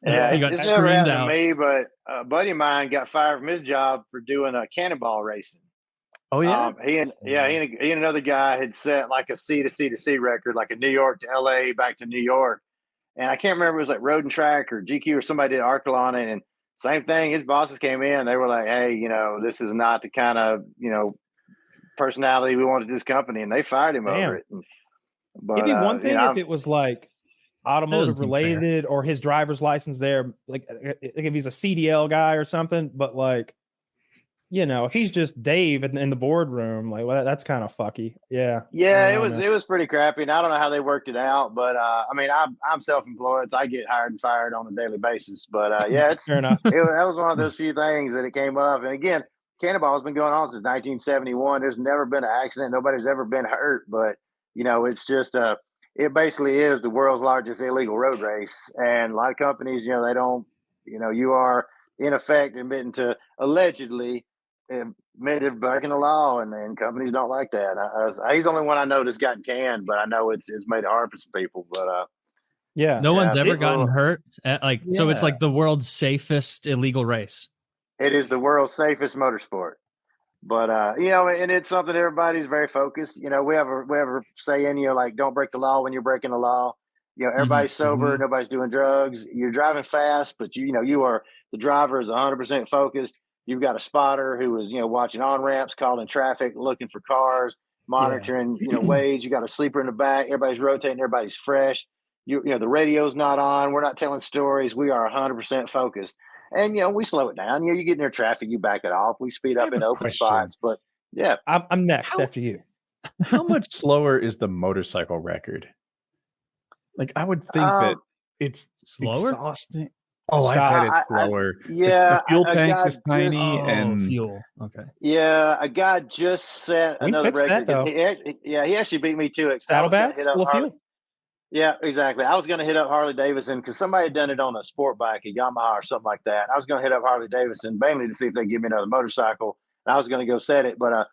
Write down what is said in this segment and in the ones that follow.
Yeah, You got it's never screamed happened out. to me, but a buddy of mine got fired from his job for doing a cannonball racing. Oh yeah. He and another guy had set like a C to C to C record, like a New York to LA back to New York. And I can't remember if it was like Road and Track or GQ or somebody did an article on it. And same thing, his bosses came in, they were like, hey, this is not the kind of, personality we wanted this company, and they fired him over it. But it'd be one thing if it was like automotive related or his driver's license there, like if he's a CDL guy or something, but like, if he's just Dave in the boardroom, like, well, that's kind of fucky. Yeah. It was pretty crappy, and I don't know how they worked it out, but I'm self-employed, so I get hired and fired on a daily basis. But it's fair enough. that was one of those few things that it came up. And again, Cannonball has been going on since 1971. There's never been an accident. Nobody's ever been hurt, but it's just it basically is the world's largest illegal road race. And a lot of companies, they don't, you are in effect admitting to allegedly admitted breaking the law, and companies don't like that. He's the only one I know that's gotten canned, but I know it's made it hard for some people. But no one's ever gotten hurt. So it's like the world's safest illegal race. It is the world's safest motorsport. But and it's something everybody's very focused. We have a saying, like, don't break the law when you're breaking the law. Everybody's sober, nobody's doing drugs. You're driving fast, but you are the driver is 100% focused. You've got a spotter who is watching on ramps, calling traffic, looking for cars, monitoring waves. You got a sleeper in the back. Everybody's rotating. Everybody's fresh. The radio's not on. We're not telling stories. We are 100% focused. And, we slow it down. You get near traffic, you back it off. We speed up in open spots. But, yeah. I'm next after you. How much slower is the motorcycle record? Like, I would think that it's slower. Exhausting. Oh, I bet it's slower. The fuel tank is tiny and fuel. Okay. Yeah, a guy just set another record. He actually beat me to it. Saddlebags full of fuel. Yeah, exactly. I was going to hit up Harley Davidson because somebody had done it on a sport bike, a Yamaha or something like that. I was going to hit up Harley Davidson mainly to see if they give me another motorcycle. And I was going to go set it. But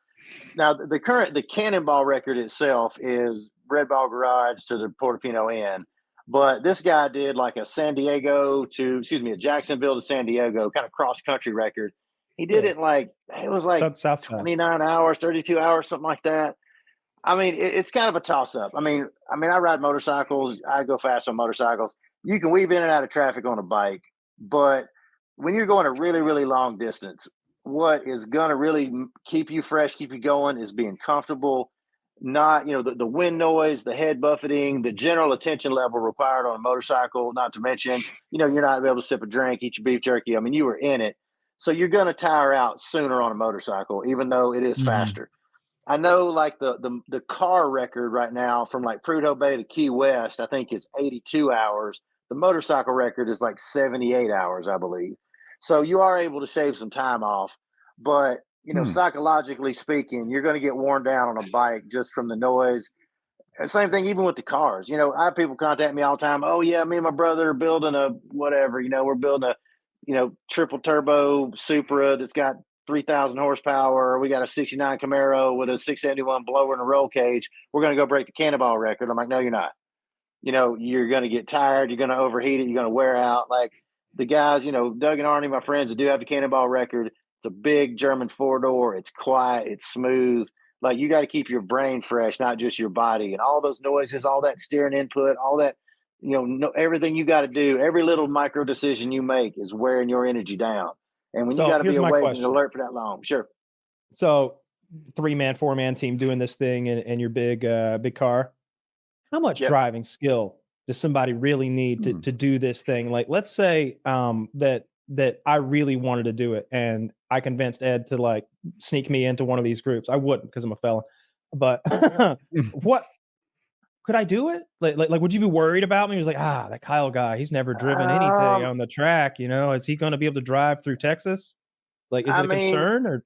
now the Cannonball record itself is Red Ball Garage to the Portofino Inn. But this guy did like a Jacksonville to San Diego kind of cross country record. He did it it was like 29 hours, 32 hours, something like that. I mean, it's kind of a toss-up. I mean, I ride motorcycles. I go fast on motorcycles. You can weave in and out of traffic on a bike, but when you're going a really, really long distance, what is going to really keep you fresh, keep you going, is being comfortable. Not, the wind noise, the head buffeting, the general attention level required on a motorcycle. Not to mention, you're not able to sip a drink, eat your beef jerky. I mean, you were in it, so you're going to tire out sooner on a motorcycle, even though it is faster. I know, like the car record right now from like Prudhoe Bay to Key West, I think is 82 hours. The motorcycle record is like 78 hours, I believe. So you are able to shave some time off, but psychologically speaking, you're going to get worn down on a bike just from the noise. And same thing, even with the cars. I have people contact me all the time. Oh yeah, me and my brother are building a whatever. We're building a triple turbo Supra that's got 3,000 horsepower. We got a 69 Camaro with a 671 blower and a roll cage. We're going to go break the Cannonball record. I'm like, no, you're not. You're going to get tired. You're going to overheat it. You're going to wear out. Like the guys, Doug and Arnie, my friends that do have the Cannonball record. It's a big German 4-door. It's quiet. It's smooth. Like, you got to keep your brain fresh, not just your body. And all those noises, all that steering input, all that, everything you got to do, every little micro decision you make is wearing your energy down. And when you got to be awake and alert for that long, sure. So 3-man, 4-man team doing this thing in your big car. How much driving skill does somebody really need to do this thing? Like, let's say that I really wanted to do it and I convinced Ed to like sneak me into one of these groups. I wouldn't because I'm a felon. But what could I do it? Like, would you be worried about me? He was like, that Kyle guy, he's never driven anything on the track. Is he going to be able to drive through Texas? Like, is it a concern or?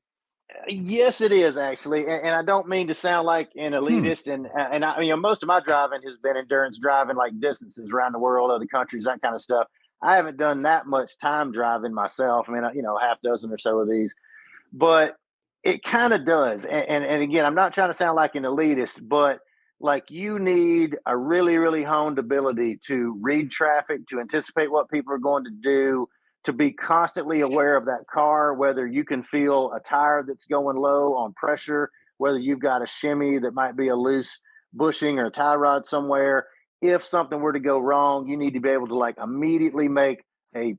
Yes, it is actually. And I don't mean to sound like an elitist. And I, most of my driving has been endurance driving, like distances around the world, other countries, that kind of stuff. I haven't done that much time driving myself. I mean, half dozen or so of these, but it kind of does. And again, I'm not trying to sound like an elitist, but like you need a really, really honed ability to read traffic, to anticipate what people are going to do, to be constantly aware of that car, whether you can feel a tire that's going low on pressure, whether you've got a shimmy that might be a loose bushing or a tie rod somewhere. If something were to go wrong, you need to be able to like immediately make a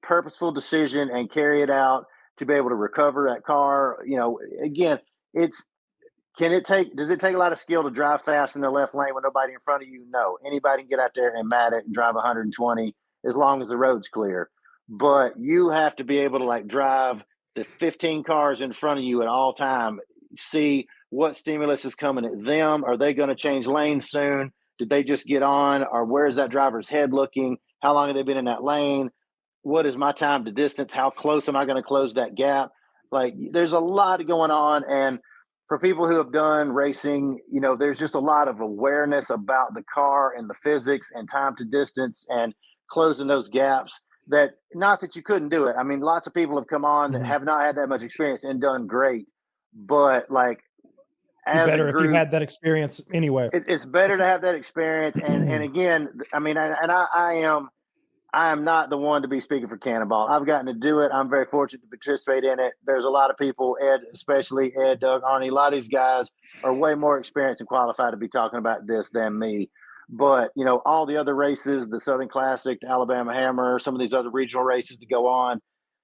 purposeful decision and carry it out to be able to recover that car. You know, again, does it take a lot of skill to drive fast in the left lane with nobody in front of you? No. Anybody can get out there and mat it and drive 120 as long as the road's clear. But you have to be able to like drive the 15 cars in front of you at all time, see what stimulus is coming at them. Are they going to change lanes soon? Did they just get on? Or where's that driver's head looking? How long have they been in that lane? What is my time to distance? How close am I going to close that gap? Like there's a lot going on. And for people who have done racing, you know, there's just a lot of awareness about the car and the physics and time to distance and closing those gaps. That not that you couldn't do it. I mean, lots of people have come on that have not had that much experience and done great. But like, as better a group, if you had that experience anyway. It's better to have that experience. And again, I mean, I am not the one to be speaking for Cannonball. I've gotten to do it. I'm very fortunate to participate in it. There's a lot of people, especially Ed, Doug, Arnie, a lot of these guys are way more experienced and qualified to be talking about this than me. But, you know, all the other races, the Southern Classic, the Alabama Hammer, some of these other regional races that go on,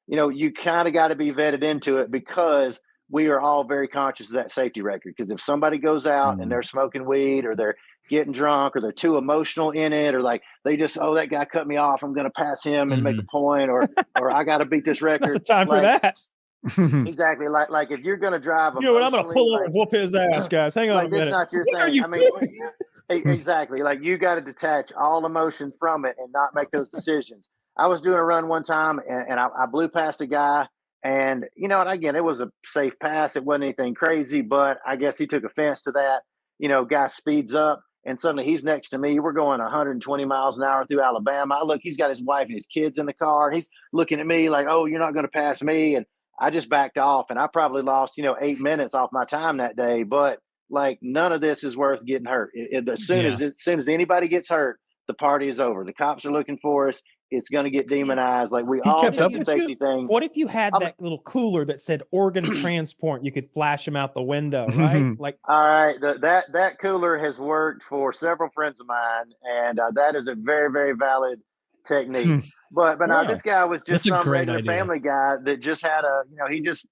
you know, you kind of got to be vetted into it because we are all very conscious of that safety record. Because if somebody goes out and they're smoking weed or they're getting drunk or they're too emotional in it, or like they just, oh, that guy cut me off, I'm going to pass him and make a point, or I got to beat this record. Not the time for that. Exactly. Like if you're going to drive, you know what? I'm going to pull over and whoop his ass, guys. Hang on like, a minute. That's not your what thing. Are you exactly. Like you got to detach all emotion from it and not make those decisions. I was doing a run one time and I blew past a guy. And, you know, and again, it was a safe pass. It wasn't anything crazy, but I guess he took offense to that. You know, guy speeds up and suddenly he's next to me. We're going 120 miles an hour through Alabama. I look, he's got his wife and his kids in the car. And he's looking at me like, oh, you're not going to pass me. And I just backed off and I probably lost, 8 minutes off my time that day. But like, none of this is worth getting hurt. As soon as anybody gets hurt, the party is over. The cops are looking for us. It's going to get demonized. Like we all take the safety thing. What if you had that little cooler that said organ transport? You could flash them out the window, right? Like, all right, that cooler has worked for several friends of mine, and that is a very, very valid technique. But now this guy was just some regular family guy that just had he just,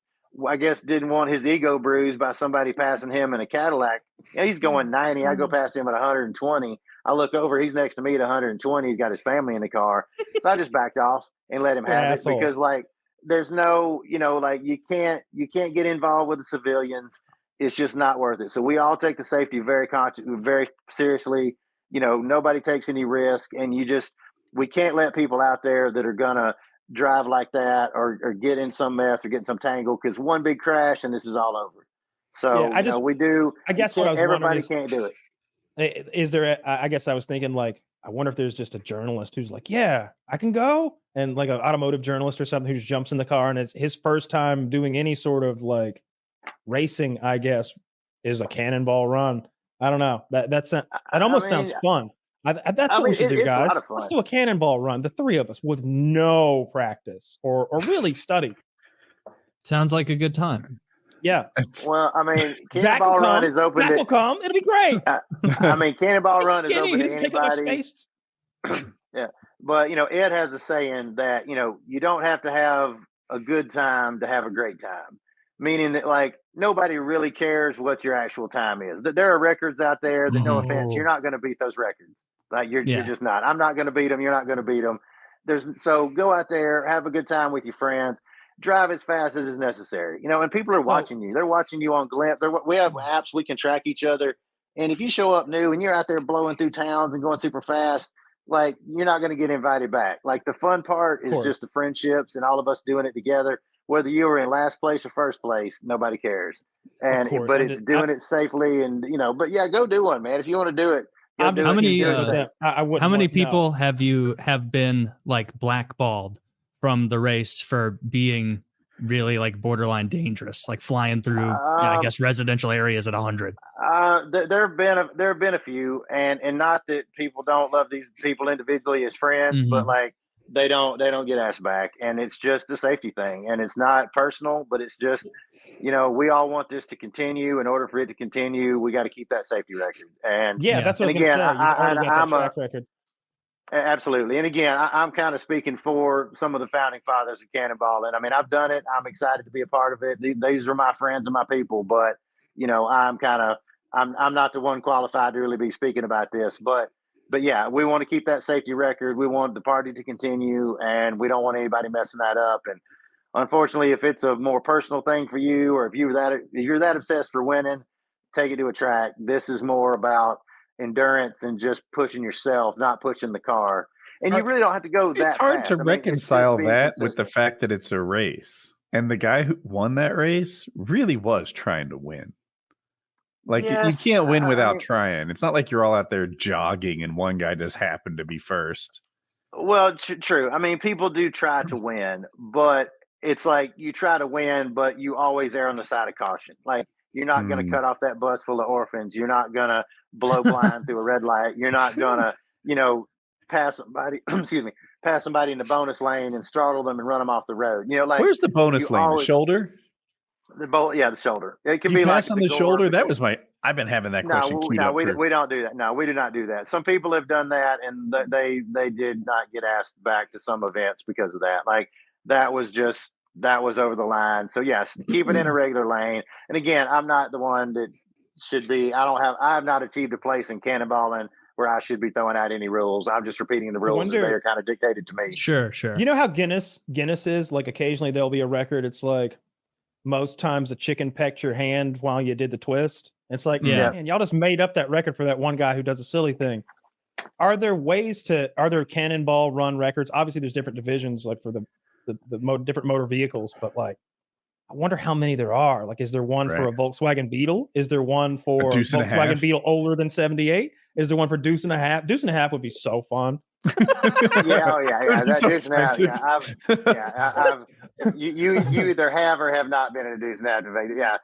I guess, didn't want his ego bruised by somebody passing him in a Cadillac. He's going 90. I go past him at 120. I look over, he's next to me at 120. He's got his family in the car. So I just backed off and let him have it because like, there's no, like you can't get involved with the civilians. It's just not worth it. So we all take the safety very seriously. Nobody takes any risk, and we can't let people out there that are gonna drive like that or get in some mess or get in some tangle, because one big crash and this is all over. So we do. I guess what I was everybody can't do it. Is there I guess I was thinking, like, I wonder if there's just a journalist who's like, yeah, I can go, and like an automotive journalist or something who just jumps in the car and it's his first time doing any sort of like racing, I guess, is a Cannonball run. I don't know. That almost sounds fun. That's what we should do, guys. Let's do a Cannonball run, the three of us, with no practice or really study. Sounds like a good time. Yeah. Well, I mean, Cannonball Run is open. Zach will come. It'll be great. I mean, Cannonball Run is open to just anybody. Yeah, but Ed has a saying that you don't have to have a good time to have a great time. Meaning that like nobody really cares what your actual time is. That there are records out there that, no offense, you're not going to beat those records. Like you're just not. I'm not going to beat them. You're not going to beat them. So go out there, have a good time with your friends. Drive as fast as is necessary, and people are watching you. They're watching you on Glimpse. We have apps we can track each other. And if you show up new and you're out there blowing through towns and going super fast, like you're not going to get invited back. Like the fun part is just the friendships and all of us doing it together. Whether you were in last place or first place, nobody cares. But it's doing it safely and But yeah, go do one, man. If you want to do it. How many people have been like blackballed from the race for being really like borderline dangerous, like flying through, I guess, residential areas at 100? There have been a few, and not that people don't love these people individually as friends, but like they don't get asked back, and it's just a safety thing, and it's not personal, but it's just, we all want this to continue. In order for it to continue, we got to keep that safety record. And that's what I was going to say. I'm a track record. Absolutely. And again, I'm kind of speaking for some of the founding fathers of Cannonball. And I mean, I've done it. I'm excited to be a part of it. These are my friends and my people, but I'm not the one qualified to really be speaking about this, but yeah, we want to keep that safety record. We want the party to continue, and we don't want anybody messing that up. And unfortunately, if it's a more personal thing for you, or if you're that obsessed for winning, take it to a track. This is more about endurance and just pushing yourself, not pushing the car. And you really don't have to go that fast. It's hard to reconcile that with the fact that it's a race. And the guy who won that race really was trying to win. Like, you can't win without trying. It's not like you're all out there jogging and one guy just happened to be first. Well, true. I mean, people do try to win, but it's like you try to win, but you always err on the side of caution. Like, you're not going to cut off that bus full of orphans. You're not going to blow blind through a red light. You're not going to, pass somebody in the bonus lane and startle them and run them off the road. Like, where's the bonus lane? The shoulder? The shoulder. It can be pass like on the shoulder. That was I've been having that question. We don't do that. No, we do not do that. Some people have done that, and they did not get asked back to some events because of that. Like, that was over the line. So yes, keep it in a regular lane. And again, I'm not the one that should be. I have not achieved a place in cannonballing where I should be throwing out any rules. I'm just repeating the rules as they are kind of dictated to me. Sure. You know how Guinness is? Like, occasionally there'll be a record. It's like, most times a chicken pecked your hand while you did the twist. It's like, man, y'all just made up that record for that one guy who does a silly thing. Are there cannonball run records? Obviously there's different divisions, like for the different motor vehicles, but like, I wonder how many there are. Like, is there one for a Volkswagen Beetle? Is there one for Volkswagen Beetle older than 78? Is there one for Deuce and a Half? Deuce and a Half would be so fun. That Deuce and a Half. You either have or have not been in a Deuce and a Half debate. Yeah,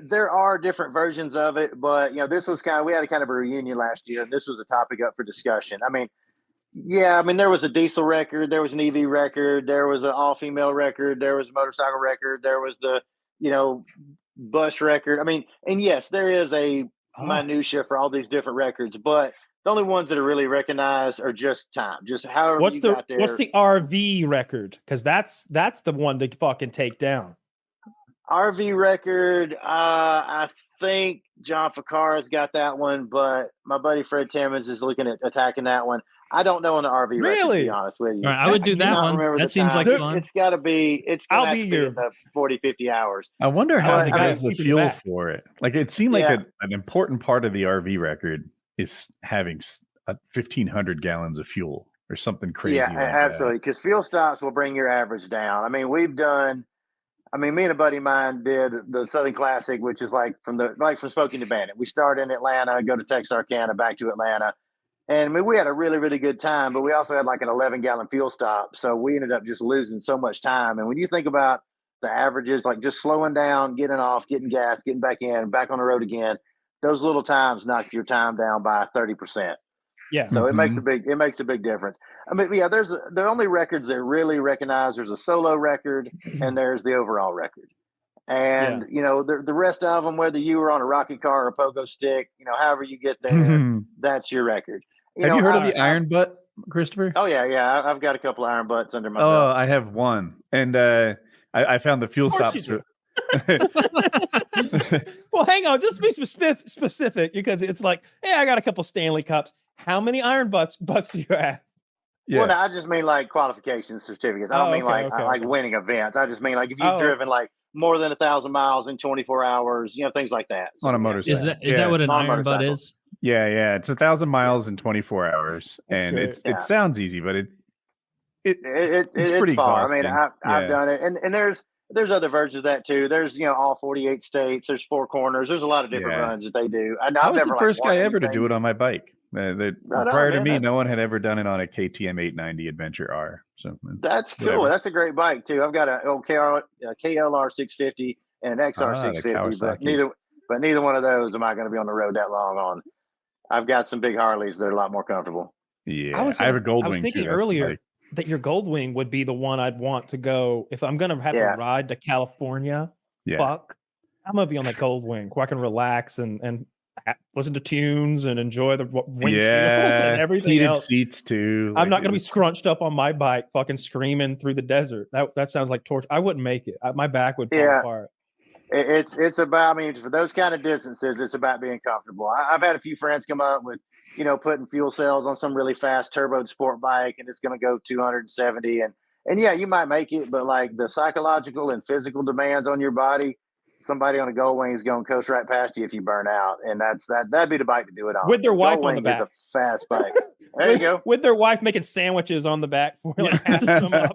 there are different versions of it, but this was we had a reunion last year, and this was a topic up for discussion. I mean, there was a diesel record, there was an EV record, there was an all-female record, there was a motorcycle record, there was the bus record. I mean, and yes, there is a minutia for all these different records, but the only ones that are really recognized are just time, just however got there. What's the RV record? Because that's the one to fucking take down. RV record, I think John Ficarra's got that one, but my buddy Fred Timmons is looking at attacking that one. I don't know on the RV record, to be honest with you. All right, I would do that one. That seems like fun. It's got to be. I'll be here in the 40, 50 hours. I wonder how he gets the fuel for it. Like, it seemed like an important part of the RV record is having 1,500 gallons of fuel or something crazy. Yeah, absolutely. Because fuel stops will bring your average down. I mean, me and a buddy of mine did the Southern Classic, which is from Smoking to Bandit. We start in Atlanta, go to Texarkana, back to Atlanta. And we had a really, really good time, but we also had like an 11-gallon fuel stop. So we ended up just losing so much time. And when you think about the averages, like just slowing down, getting off, getting gas, getting back in, back on the road again, those little times knock your time down by 30%. Yeah. So it makes a big difference. I mean, there's the only records that really recognize. There's a solo record and there's the overall record. And, the rest of them, whether you were on a rocket car or a pogo stick, however you get there, that's your record. Have you heard of the iron butt, Christopher? Oh, yeah. I've got a couple iron butts under my belt. Oh, I have one. And I found the fuel stops. Well, hang on. Just be specific, because it's like, hey, I got a couple Stanley Cups. How many iron butts do you have? Yeah. Well, no, I just mean like qualification certificates. I don't mean like winning events. I just mean like if you've driven like more than 1,000 miles in 24 hours, things like that. So, on a motorcycle. Is that what an iron butt is? Yeah. It's 1,000 miles in 24 hours. That's and great. It sounds easy, but it's pretty exhausting. I mean, I've done it. And there's other versions of that too. There's, all 48 states. There's 4 corners. There's a lot of different runs that they do. I was the first guy ever to do it on my bike. Prior to me, no one had ever done it on a KTM 890 Adventure R. So that's cool. Whatever. That's a great bike too. I've got a KLR 650 and an XR 650, but neither one of those am I going to be on the road that long on. I've got some big Harleys that are a lot more comfortable. Yeah, I have a Goldwing. I was thinking earlier that your Goldwing would be the one I'd want to go if I'm going to have to ride to California. Fuck, I'm going to be on that Goldwing where I can relax and listen to tunes and enjoy the windshield and everything heated else. Seats too. I'm not going to be scrunched up on my bike, fucking screaming through the desert. That sounds like torture. I wouldn't make it. My back would fall apart. It's about, I mean, for those kind of distances, it's about being comfortable. I've had a few friends come up with, putting fuel cells on some really fast turboed sport bike, and it's going to go 270. And yeah, you might make it, but like the psychological and physical demands on your body, somebody on a Goldwing is going to coast right past you if you burn out. And that'd be the bike to do it on. With their wife on the back. Is a fast bike. There you go. With their wife making sandwiches on the back for them up.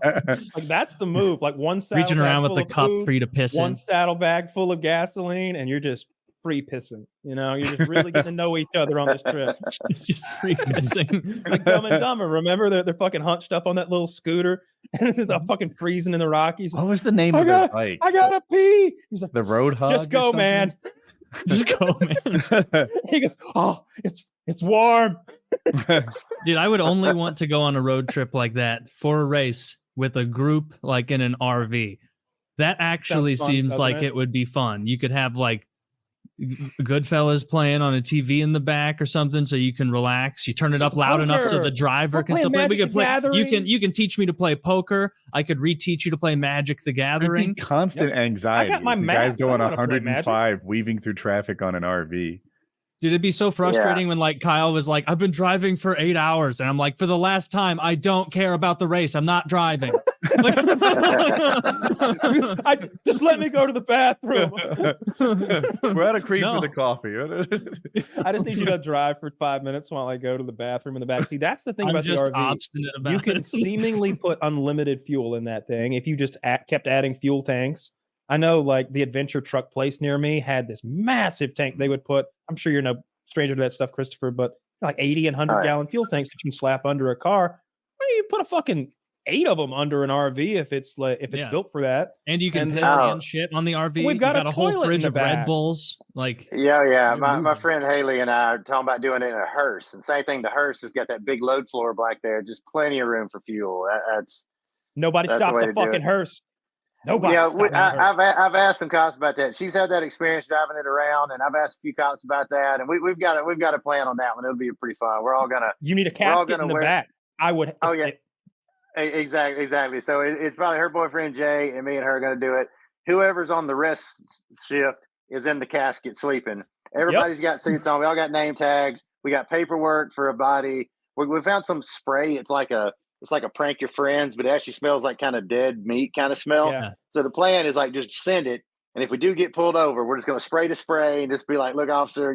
Like that's the move. Like one reaching around with the cup for you to piss in. One saddlebag full of gasoline, and you're just free pissing. You're just really getting to know each other on this trip. It's just free pissing. Like Dumb and Dumber. Remember they're fucking hunched up on that little scooter and they're fucking freezing in the Rockies. What was the name of that bike? I gotta pee. He's like, the Roadhog. Just go, man. Just go, man. He goes, oh, it's warm. Dude, I would only want to go on a road trip like that for a race with a group, like in an RV. That actually seems like it would be fun. You could have like Goodfellas playing on a TV in the back or something, so you can relax. You turn it up loud enough so the driver can still play. We could play. You can teach me to play poker. I could reteach you to play Magic the Gathering. Constant anxiety. I got my guys going 105, weaving through traffic on an RV. Dude, it'd be so frustrating when like Kyle was like, I've been driving for 8 hours. And I'm like, for the last time, I don't care about the race. I'm not driving. Just let me go to the bathroom. We're out of cream for the coffee. I just need you to drive for 5 minutes while I go to the bathroom in the back. See, that's the thing about the RV. Obstinate about you can seemingly put unlimited fuel in that thing if you just kept adding fuel tanks. I know like the adventure truck place near me had this massive tank they would put. I'm sure you're no stranger to that stuff, Christopher, but like 80 and 100 gallon fuel tanks that you can slap under a car. Well, you put a fucking 8 of them under an RV if it's built for that. And you can piss and shit on the RV. We've got a whole fridge of Red Bulls. Like my friend Haley and I are talking about doing it in a hearse. And same thing, the hearse has got that big load floor back there, just plenty of room for fuel. Nobody stops a fucking hearse. Nobody. Yeah, I've asked some cops about that. She's had that experience driving it around, and I've asked a few cops about that. And we've got a plan on that one. It'll be pretty fun. We're all gonna. You need a casket in the back. I would. Oh yeah, exactly. So it's probably her boyfriend Jay and me and her are gonna do it. Whoever's on the rest shift is in the casket sleeping. Everybody's got suits on. We all got name tags. We got paperwork for a body. We found some spray. It's like a prank your friends, but it actually smells like kind of dead meat kind of smell. Yeah. So the plan is like, just send it. And if we do get pulled over, we're just going to spray and just be like, look, officer,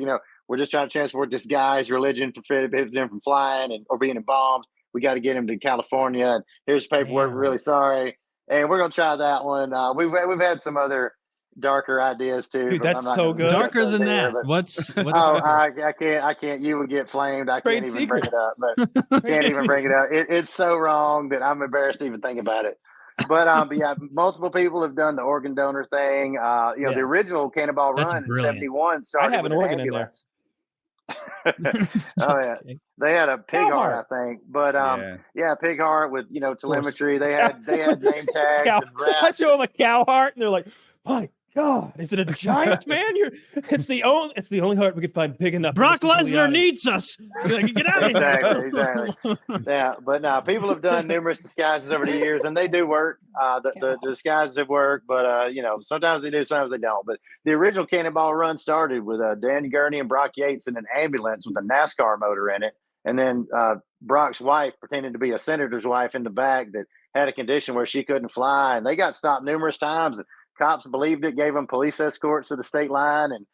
we're just trying to transport this guy's religion prohibits him from flying or being embalmed. We got to get him to California. And here's the paperwork. We're really sorry. And we're going to try that one. We've had some other darker ideas too. Dude, that's so good. Darker than that. What's I can't. You would get flamed. I can't even bring it up. But can't even bring it up. It's so wrong that I'm embarrassed to even think about it. But yeah, multiple people have done the organ donor thing. The original Cannonball Run in '71 started with an organ ambulance. Oh yeah, they had a pig heart, I think. But pig heart with telemetry. They had name tags. I show them a cow heart, and they're like, my God, is it a giant man? It's the only heart we could find big enough. Brock Lesnar needs us. Get out of here. Exactly. Yeah, but no, people have done numerous disguises over the years, and they do work. The disguises have worked, but sometimes they do, sometimes they don't. But the original Cannonball Run started with Dan Gurney and Brock Yates in an ambulance with a NASCAR motor in it, and then Brock's wife pretended to be a senator's wife in the back that had a condition where she couldn't fly, and they got stopped numerous times. Cops believed it, gave them police escorts to the state line, and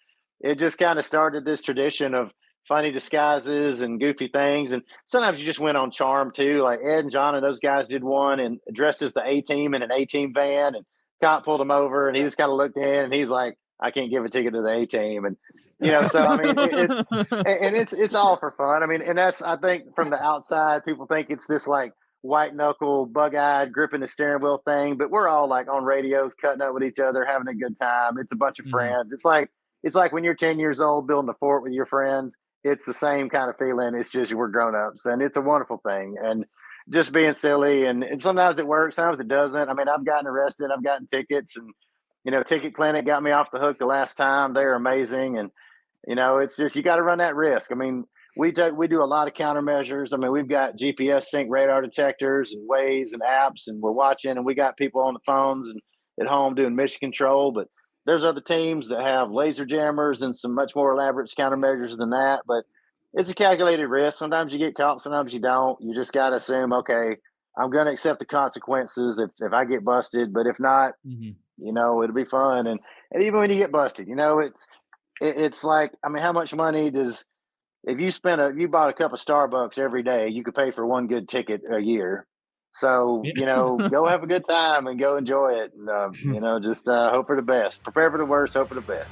it just kind of started this tradition of funny disguises and goofy things. And sometimes you just went on charm too. Like Ed and John and those guys did one and dressed as the A-Team in an A-Team van, and cop pulled him over, and he just kind of looked in, and he's like, I can't give a ticket to the A-Team. And So I mean, it's all for fun. I mean, and that's, I think, from the outside, people think it's this like white knuckle, bug eyed, gripping the steering wheel thing, but we're all like on radios, cutting up with each other, having a good time. It's a bunch of friends. It's like when you're 10 years old building a fort with your friends. It's the same kind of feeling. It's just we're grown ups, and it's a wonderful thing. And just being silly, and sometimes it works, sometimes it doesn't. I mean, I've gotten arrested, I've gotten tickets, and Ticket Clinic got me off the hook the last time. They're amazing, and it's just you got to run that risk. I mean, we do a lot of countermeasures. I mean, we've got GPS sync radar detectors and Waze and apps, and we're watching, and we got people on the phones and at home doing mission control. But there's other teams that have laser jammers and some much more elaborate countermeasures than that. But it's a calculated risk. Sometimes you get caught, sometimes you don't. You just got to assume, okay, I'm going to accept the consequences if I get busted. But if not, it'll be fun. And even when you get busted, it's like, I mean, how much money does, if you bought a cup of Starbucks every day, you could pay for one good ticket a year. So, go have a good time and go enjoy it. And, just hope for the best. Prepare for the worst, hope for the best.